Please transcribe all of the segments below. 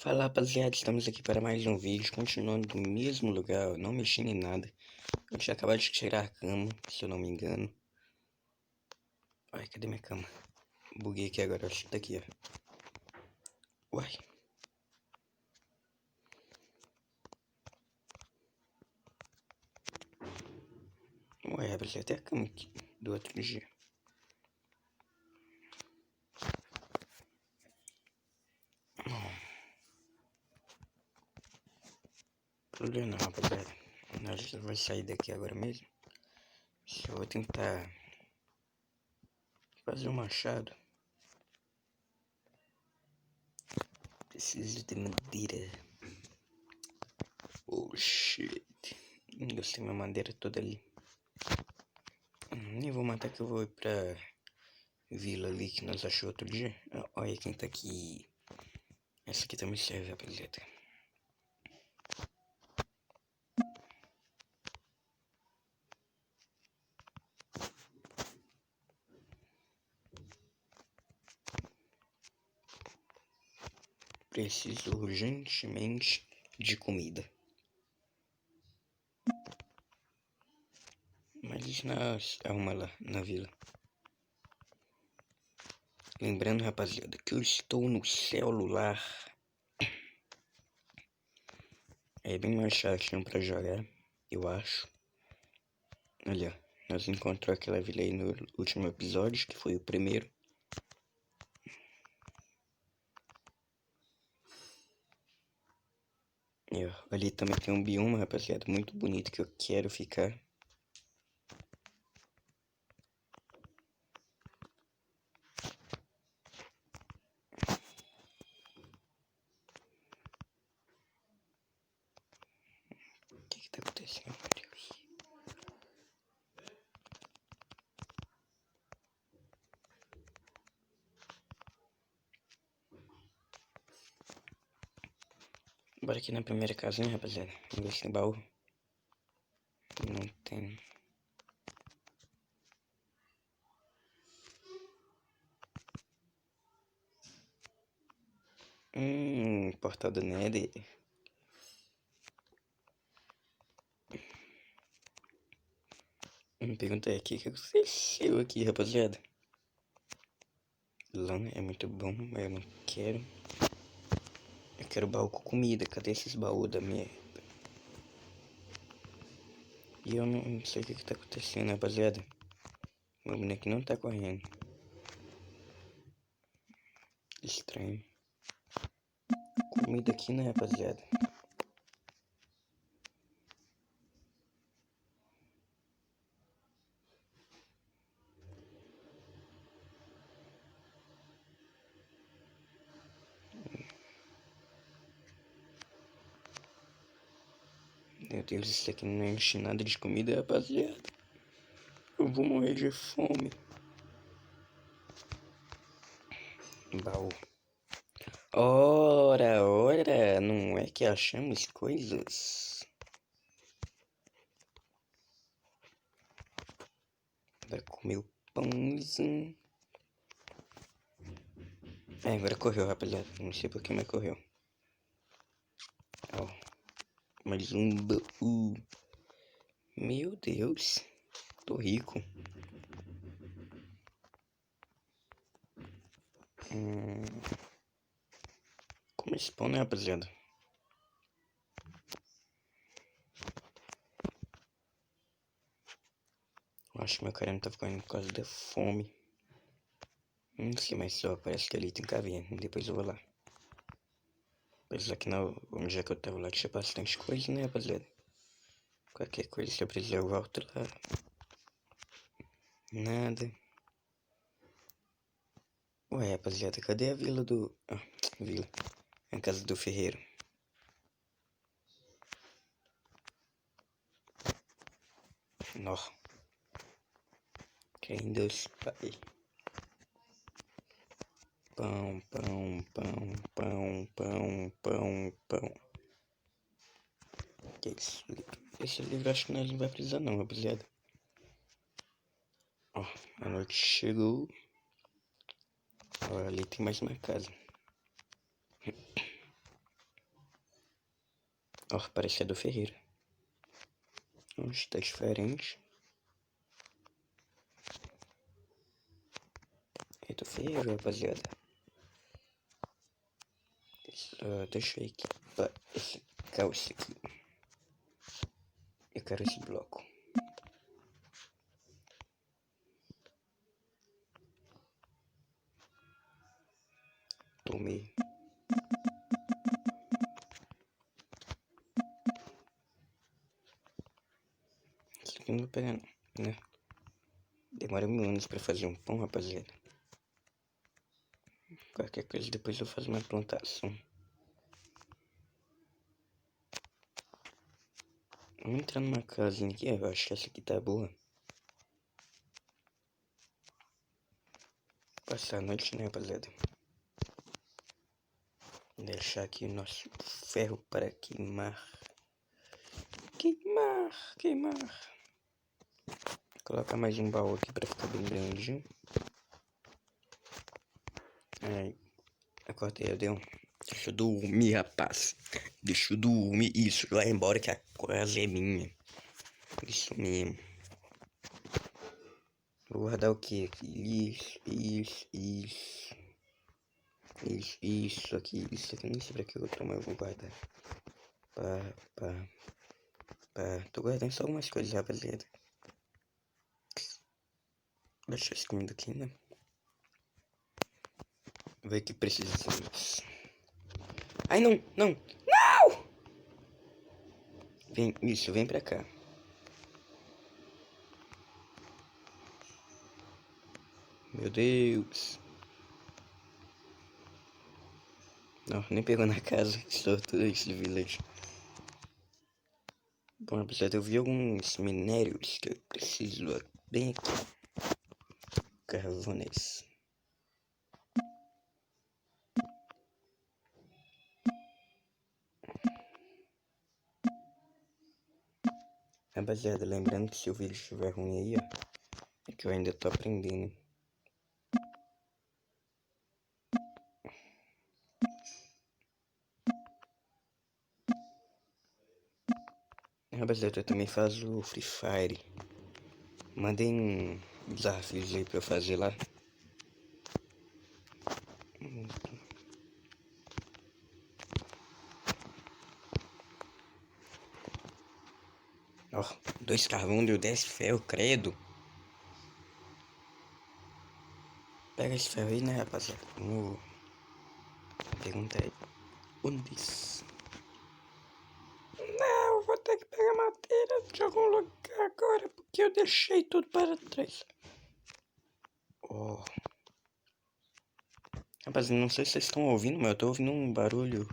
Fala rapaziada, estamos aqui para mais um vídeo, continuando do mesmo lugar, eu não mexi em nada. Eu tinha acabado de tirar a cama, se eu não me engano. Ai, cadê minha cama? Buguei aqui agora, acho que tá aqui, ó. Uai. Ué, rapaziada, até a cama aqui, do outro dia. Problema não, rapaziada. Nós vai sair daqui agora mesmo. Só vou tentar fazer um machado. Preciso de madeira. Oh shit. Gastei minha madeira toda ali. Nem vou matar que eu vou ir pra vila ali que nós achou outro dia. Olha quem tá aqui. Essa aqui também serve, rapaziada. Preciso urgentemente de comida. Mas isso nós arruma lá na vila. Lembrando, rapaziada, que eu estou no celular. É bem mais chatinho pra jogar, eu acho. Olha, nós encontramos aquela vila aí no último episódio, que foi o primeiro. E, ó, ali também tem um bioma, rapaziada, muito bonito que eu quero ficar. O que tá acontecendo, meu Deus? Bora aqui na primeira casinha, rapaziada. Vamos ver se tem baú. Não tem. Portal do Nether. Me perguntei aqui o que aconteceu aqui, rapaziada. Lã é muito bom, mas eu não quero. Eu quero baú com comida. Cadê esses baús da minha? E eu não sei o que tá acontecendo, rapaziada. Meu boneco não tá correndo. Estranho. Comida aqui, né, rapaziada? Meu Deus, isso aqui não enche nada de comida, rapaziada. Eu vou morrer de fome. Baú. Ora, ora, não é que achamos coisas? Vai comer o pãozinho. Agora correu, rapaziada. Não sei por que, mas correu. Ó, mais um baú. Meu Deus. Tô rico. Como spawn, né, rapaziada? Eu acho que meu cara não tá ficando por causa da fome. Não sei, mas só parece que ali tem caverna. Depois eu vou lá. Apesar que não, onde é que eu tava lá tinha bastante coisa, né, rapaziada? Qualquer coisa, se eu precisar eu volto lá. Nada. Ué, rapaziada, cadê a vila do... vila. A casa do ferreiro. Nó. Quem Deus pai. Pão, pão, pão, pão, pão, pão, pão. Que isso? Esse livro acho que nós não vai precisar não, rapaziada. Ó, a noite chegou. Ó, ali tem mais uma casa. Ó, parece que é do Ferreira. Oxe, tá diferente. É do Ferreira, rapaziada. Deixa eu ir aqui pra esse calça aqui. Eu quero esse bloco. Tomei. Isso aqui não vou pegar não, né? Demora 1000 anos pra fazer um pão, rapaziada. Qualquer coisa depois eu faço uma plantação. Vamos entrar numa casinha aqui, eu acho que essa aqui tá boa. Passar a noite, né, rapaziada? Deixar aqui o nosso ferro para queimar. Queimar. Colocar mais um baú aqui pra ficar bem grandinho. Aí, acordei, Adeon. Deixa eu dormir, rapaz. Deixa eu dormir. Isso, vai embora que a casa é minha. Isso mesmo. Vou guardar o que aqui? Isso aqui. Isso aqui, nem sei pra que eu tô, mas eu vou guardar. Pá. Tô guardando só algumas coisas, rapaziada. Deixa esse comida aqui, né? Vê que precisamos. Ai, não! Vem pra cá. Meu Deus. Não, nem pegou na casa. Que sortudo esse village. Bom, apesar de eu vi alguns minérios que eu preciso bem aqui. Carvões. Rapaziada, lembrando que se o vídeo estiver ruim aí, ó, é que eu ainda tô aprendendo. Rapaziada, eu também faço Free Fire. Mandem desafios aí pra eu fazer lá. Ó, 2 carvão deu 10 ferro, credo. Pega esse ferro aí, né, rapaziada? Vamos perguntar aí. Onde isso? Não, vou ter que pegar madeira de algum lugar agora, porque eu deixei tudo para trás. Oh. Rapaziada, não sei se vocês estão ouvindo, mas eu tô ouvindo um barulho.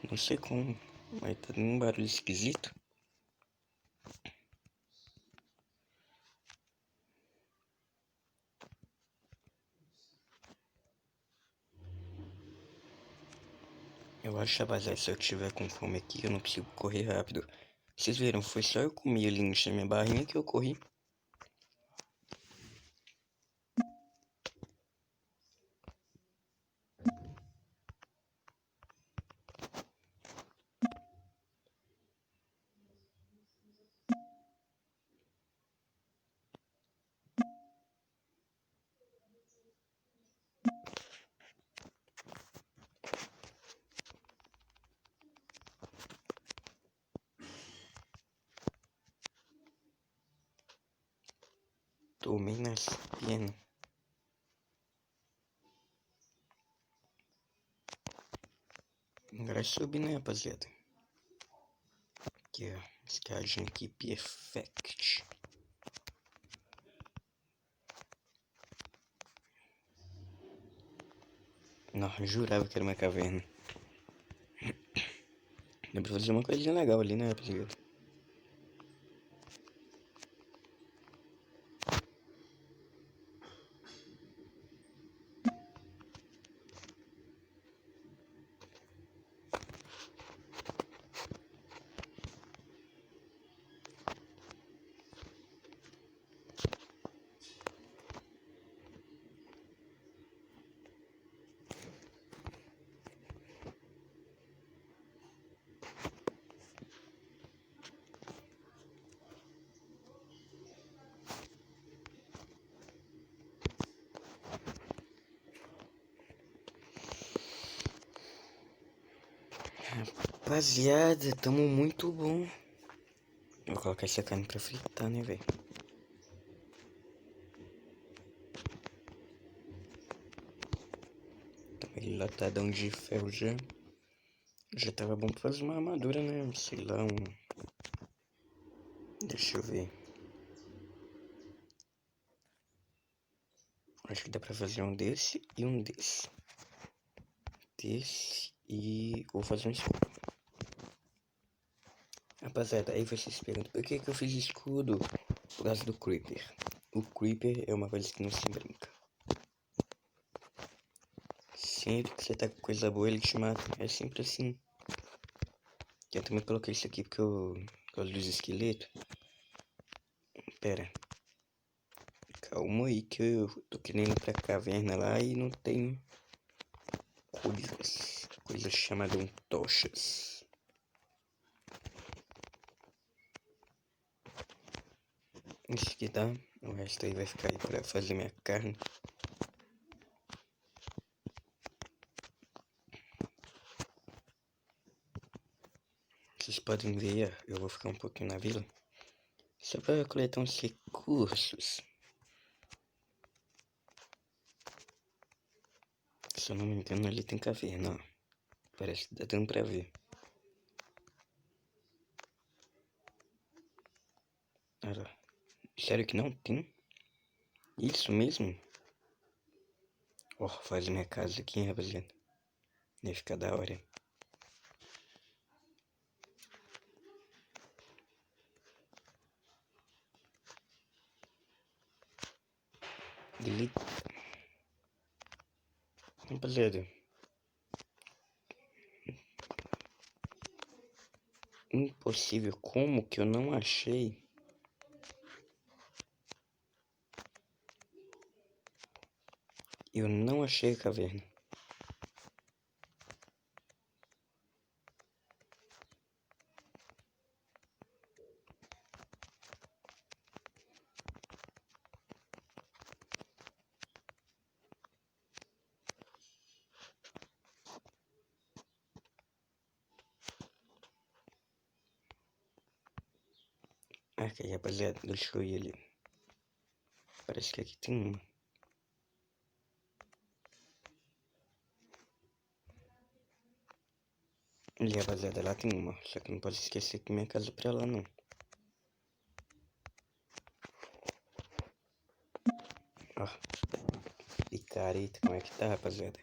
Não sei como, mas tá dando um barulho esquisito. Eu acho, rapaziada, se eu tiver com fome aqui, eu não consigo correr rápido. Vocês viram, foi só eu comer ali, encher minha barrinha que eu corri. Tomei nas penas. Agora é subir, né, rapaziada? Aqui, ó. Escadinha aqui, perfect. Não, eu jurava que era uma caverna. Dá pra fazer uma coisinha legal ali, né, rapaziada? Rapaziada, tamo muito bom. Vou colocar essa carne pra fritar, né, velho? Tamo ele latadão de ferro já. Já tava bom pra fazer uma armadura, né? Sei lá, Deixa eu ver. Acho que dá pra fazer um desse e um desse. Desse e... vou fazer um escudo. Rapaziada, aí vocês perguntam, por que eu fiz escudo? Por causa do Creeper. O Creeper é uma coisa que não se brinca. Sempre que você tá com coisa boa, ele te mata. É sempre assim. Eu também coloquei isso aqui porque eu... por causa dos esqueletos. Pera. Calma aí que eu tô querendo ir pra caverna lá e não tenho coisas. Coisas chamadas tochas. Isso aqui tá. O resto aí vai ficar aí pra fazer minha carne. Vocês podem ver, eu vou ficar um pouquinho na vila. Só pra coletar uns recursos. Se eu não me engano, ali tem caverna, ó. Parece que dá dando pra ver. Olha lá. Sério que não tem? Isso mesmo? Ó, faz minha casa aqui, hein, rapaziada. Vai ficar da hora. Delete. Rapaziada. Impossível. Como que eu não achei? Eu não achei a caverna. Aqui, rapaziada. Deixa eu ir ali. Parece que aqui tem uma. Ali, rapaziada, lá tem uma. Só que não pode esquecer que minha casa é pra lá, não. Ó. Picareta, como é que tá, rapaziada?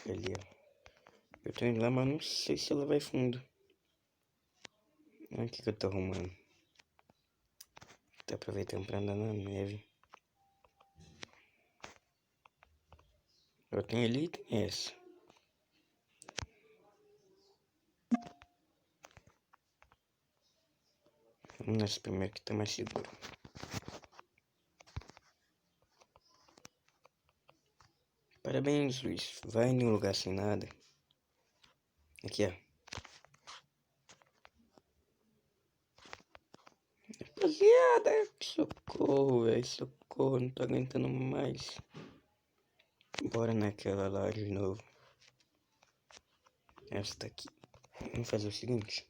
Ali, ó. Eu tô indo lá, mas não sei se ela vai fundo. Olha o que eu tô arrumando. Tô aproveitando pra andar na neve. Eu tenho ali e tem essa. Vamos nessa primeiro que tá mais seguro. Parabéns, Luiz. Vai em um lugar sem nada. Aqui, ó. Rapaziada, socorro, velho. Socorro, não tô aguentando mais. Bora naquela lá de novo. Esta aqui. Vamos fazer o seguinte.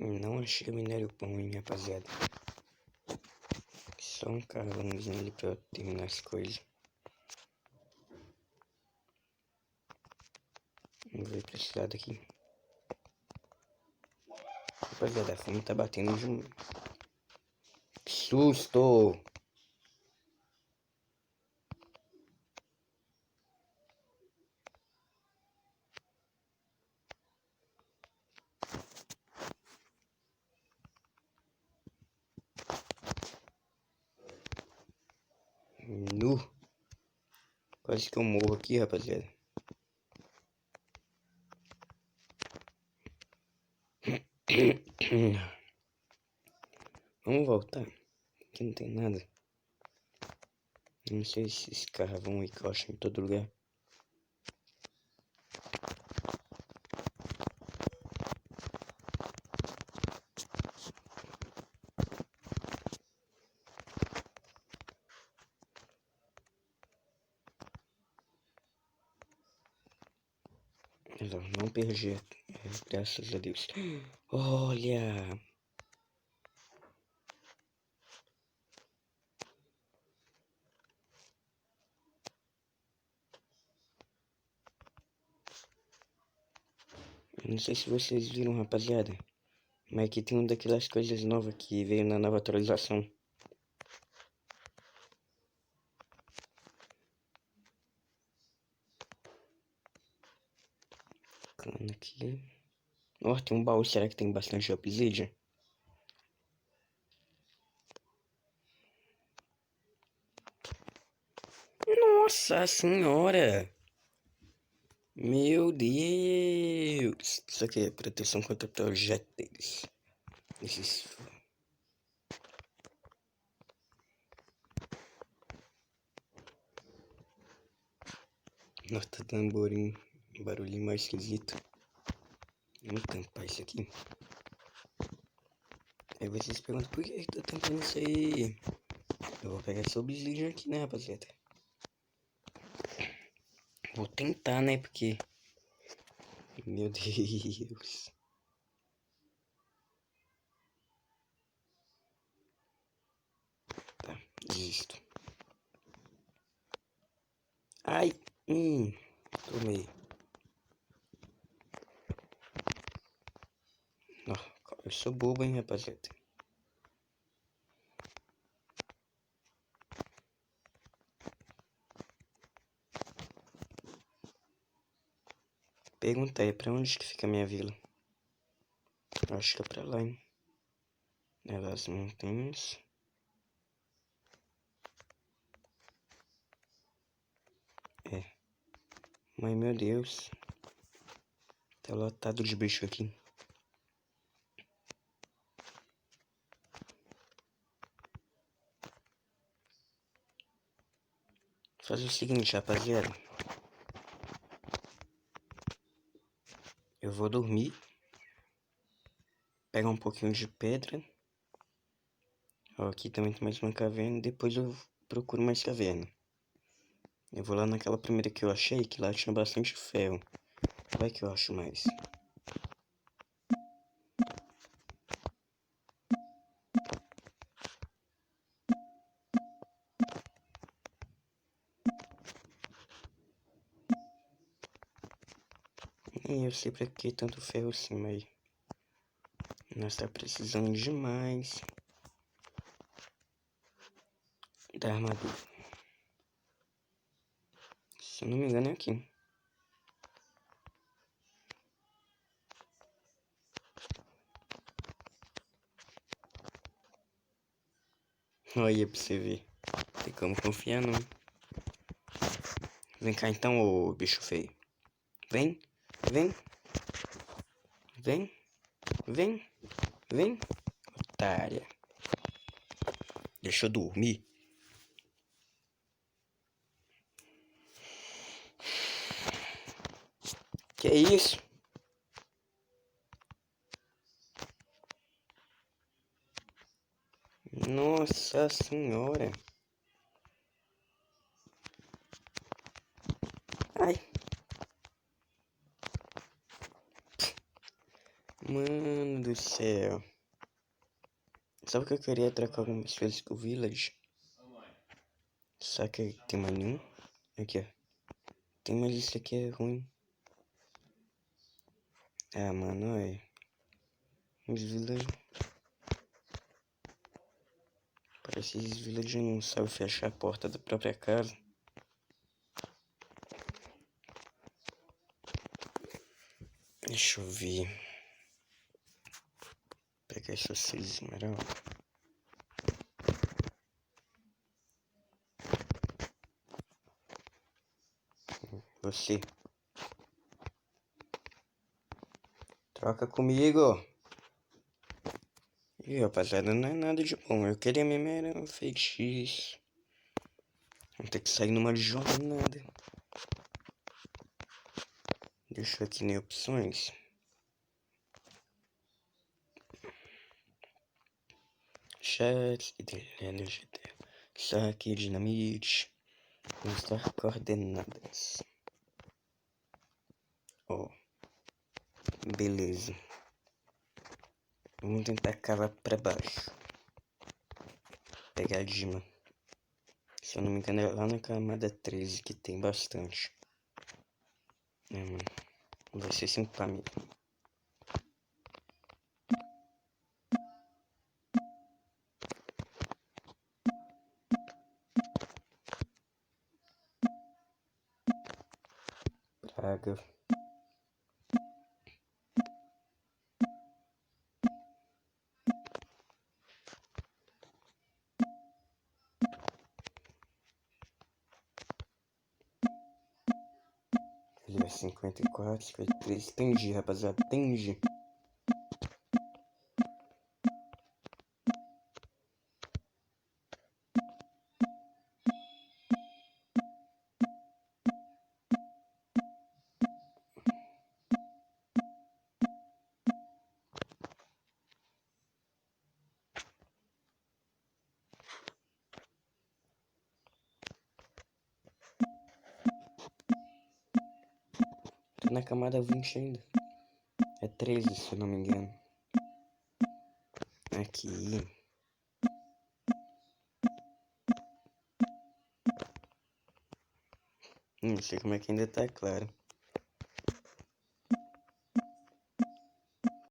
Não achei o minério bom, hein, rapaziada. Só um carvãozinho ali pra eu terminar as coisas. Vamos ver pra esse lado aqui. Rapaziada, a fome tá batendo de um... Que susto! Quase que eu morro aqui, rapaziada. Vamos voltar. Aqui não tem nada. Não sei se esses carros vão ir que eu acho em todo lugar. Não perdi, graças a Deus. Olha! Não sei se vocês viram, rapaziada. Mas aqui tem uma daquelas coisas novas que veio na nova atualização. Clicando aqui. Ó, tem um baú. Será que tem bastante obsidian? Nossa senhora! Meu Deus! Isso aqui é proteção contra projéteis. Esses... Nossa, tá dando um barulhinho mais esquisito. Vamos tampar isso aqui. Aí vocês perguntam, por que tá tampando isso aí? Eu vou pegar esse obsidian aqui, né, rapaziada? Vou tentar, né, porque... Meu Deus... Tá, desisto. Ai, tomei. Eu sou bobo, hein, rapaziada. Pergunta aí, pra onde que fica a minha vila? Eu acho que é pra lá, hein. É lá as montanhas. É. Mas, meu Deus. Tá lotado de bicho aqui. Fazer o seguinte, rapaziada. Eu vou dormir. Pegar um pouquinho de pedra. Ó, aqui também tem mais uma caverna. Depois eu procuro mais caverna. Eu vou lá naquela primeira que eu achei, que lá tinha bastante ferro. Vai que eu acho mais. Nem eu sei pra que tanto ferro assim, mas... Nós tá precisando demais da armadura. Se eu não me engano é aqui. Olha pra você ver. Tem como confiar não. Vem cá então, ô bicho feio. Vem, vem, vem, vem, vem. Otária. Deixa eu dormir. Que é isso? Nossa senhora. Ai. Mano do céu. Sabe que eu queria trocar algumas coisas com o Village? Só que tem mais nenhum. Aqui, ó. Tem, mas isso aqui é ruim. Ah, mano, olha. Os Village... Parece que os Village não sabem fechar a porta da própria casa. Deixa eu ver. Pegar essas 6 esmeraldas. você. Troca comigo. Ih, rapaziada, não é nada de bom. Eu queria mesmo era um feitiço. Vou ter que sair numa jornada. Deixa eu aqui em opções. Chat, energia, saque, dinamite. Mostrar coordenadas. Ó. Beleza. Vamos tentar cavar pra baixo. Pegar a Dima. Se eu não me engano, é lá na camada 13 que tem bastante. Mano. Vai ser 5 pra mim. Praga. Ali é 54, 53. Entendi, rapaziada. Entendi. Tô na camada 20 ainda. É 13, se eu não me engano. Aqui. Não sei como é que ainda tá claro.